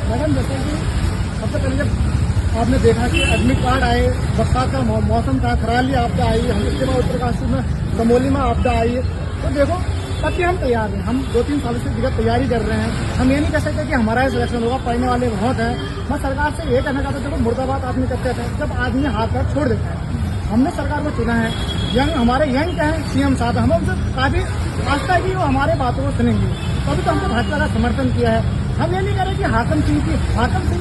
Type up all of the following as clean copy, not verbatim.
Madam जैसे कि सबसे पहले जब आपने देखा कि एडमिट कार्ड आए, बरसात का मौसम था, खराली आपदा आई, हम उसके बाद उत्तरकाशी में चमोली में आपदा आई, तो देखो तब भी हम तैयार हैं। हम 2-3 सालों से विगत तैयारी कर रहे हैं। हम ये नहीं कह सकते कि हमारा ही सिलेक्शन होगा, पढ़ने वाले बहुत हैं। मैं सरकार से ये कहना चाहता हूँ, देखो मुर्दाबाद आदमी करते थे, जब आदमी हाथ पैर छोड़ देता है। हमने सरकार को चुना है, यंग हमारे यंग क्या है, सीएम साहब, हम उनसे काफी आस्था है कि वो हमारे बातों को सुनेंगे, तभी तो हमको भाजपा का समर्थन किया है। हम ये नहीं कह रहे कि हाकिम सिंह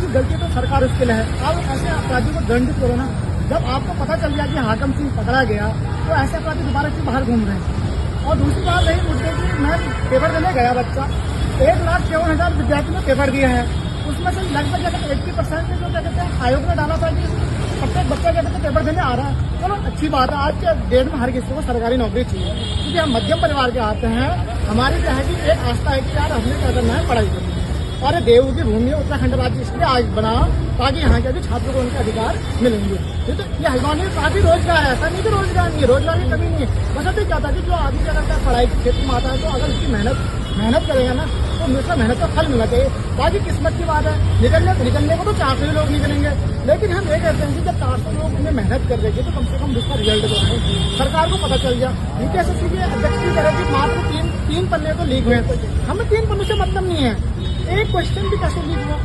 की गलती तो सरकार उसके लिए है। आप ऐसे अपराधियों को दंडित करो ना। जब आपको पता चल गया कि हाकिम सिंह पकड़ा गया, तो ऐसे अपराधी दोबारा क्यों बाहर घूम रहे हैं। और दूसरी बात रही मुद्दे की, मैं पेपर देने गया, बच्चा 1,54,000 विद्यार्थी ने पेपर दिया है, उसमें से लगभग 80% जो क्या कहते हैं आयोग ने डाला था कि प्रत्येक बच्चा क्या कहते हैं पेपर देने आ रहा है। चलो अच्छी बात है, आज के डेट में हर किसी को सरकारी नौकरी चाहिए, क्योंकि हम मध्यम परिवार के आते हैं। हमारी क्या है कि एक आस्था है कि यार हमने क्या करना है, पढ़ाई करनी है। और ये देव की भूमि है, उत्तराखंड राज्य इसलिए आज बना ताकि यहाँ के भी छात्रों को उनके अधिकार मिलेंगे। ये हल्द्वानी में काफी रोजगार है, ऐसा नहीं कि रोजगार नहीं है, रोजगार की कमी नहीं है। बस अभी क्या था कि जो आदमी क्या करता है पढ़ाई के क्षेत्र में आता है, तो अगर उसकी मेहनत करेगा ना, तो हमेशा मेहनत का फल मिलना चाहिए। बाकी किस्मत की बात है, निकलने को तो 400 लोग निकलेंगे, लेकिन हम ये कहते हैं कि जब 400 लोग उन्हें मेहनत कर देंगे, तो कम से कम उसका रिजल्ट तो है। सरकार को पता चल गया यूपीएससी के अध्यक्ष की तरह की मात्र तीन पन्ने तो लीक हुए, हमें 3 पन्नों से मतलब नहीं है, एक क्वेश्चन भी कैसे लीक हुआ,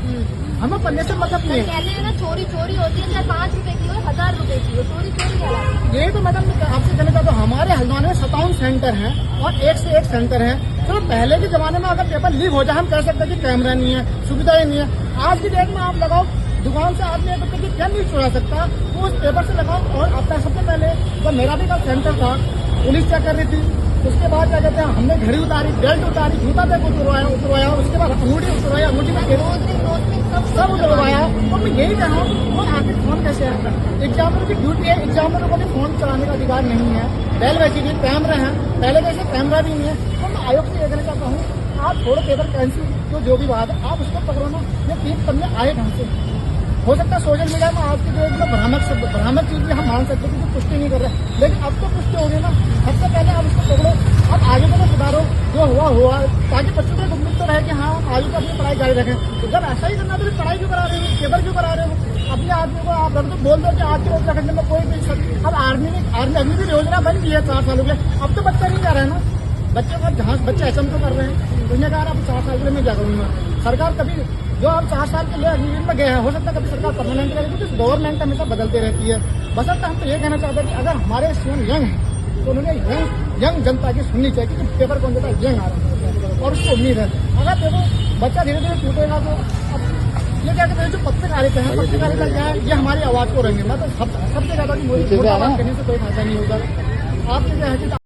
हमें पन्ने से मतलब नहीं है। कहते हैं ना चोरी होती है, चाहे 5 रुपए की हो, 1000 रुपए की हो, चोरी कहलाती है। ये तो मैडम आपसे कहना चाहता हूँ, हमारे हल्द्वानी में 57 सेंटर हैं और एक से एक सेंटर है। तो पहले के जमाने में अगर पेपर लीक हो जाए, हम कह सकते हैं कि कैमरा नहीं है, सुविधाएं नहीं है। आज की डेट में आप लगाओ, दुकान से आपने क्या नहीं चुरा सकता, वो उस पेपर से लगाओ। और आपका सबसे पहले जब मेरा भी कल सेंटर था, पुलिस चेक कर रही थी, उसके बाद क्या कहते हैं हमने घड़ी उतारी, बेल्ट उतारी, जूता बैग उतरवाया, उसके बाद अंगूठी उतरवाया, अंगूठी में सब उतरवाया। तो मैं यही कह रहा हूँ, वो आखिर फोन कैसे आता है? एग्जामिनर की ड्यूटी है, एग्जामिनर को भी फोन चलाने का अधिकार नहीं है। बैल वैसी नहीं, कैमरा है, पहले कैसे कैमरा भी नहीं है। तो मैं आयोग से ये कहना चाहता हूँ, आप थोड़ा पेपर कैंसिल जो भी बात है, आप उसको पकड़ो ना। ये 3 पन्ने आए ढंग से। हो सकता है सोशल मीडिया में आज की डेट में भ्रामक चीज भी हम मान सकते हैं, क्योंकि पुष्टि नहीं कर रहे, लेकिन अब तो पुष्टि हो गई ना। सबसे पहले आप उसको पकड़ो, अब आगे को सुधारो, जो हुआ, ताकि बच्चों को उम्मीद तो रहे कि हाँ आगे को अपनी पढ़ाई जारी रखें। तो जब ऐसा ही करना, तो पढ़ाई क्यों करा रहे हो, पेपर क्यों करा रहे हो? अपने आदमी को आप तो बोल दो कि आज के उत्तराखंड में कोई भी। अब आर्मी अभी भी योजना बन गई है 4 सालों के, अब तो बच्चा नहीं जा रहा है ना। बच्चे को जहाँ बच्चे एचएम तो कर रहे हैं, दुनिया का अब 4 साल के लिए मैं क्या करूँगा। सरकार कभी जो हम 4 साल के लिए अग्निवीर में गए हैं, हो सकता है कभी सरकार परमानेंट करेगी, क्योंकि गवर्नमेंट हमेशा बदलती रहती है। बस हम तो ये कहना चाहते हैं कि अगर हमारे सीएम यंग है, तो उन्होंने यंग जनता की सुननी चाहिए, क्योंकि पेपर कौन देता है, यंग आ रहा है और उसको उम्मीद है। अगर देखो बच्चा धीरे धीरे टूटेगा, तो अब ये क्या कहते हैं, जो पत्रकारिता है, पत्रकारिता क्या है, ये हमारी आवाज को रहेंगे। मैं तो सबसे ज्यादा कि मोदी आवाज करने से कोई फायदा नहीं होगा। आपके क्या है कि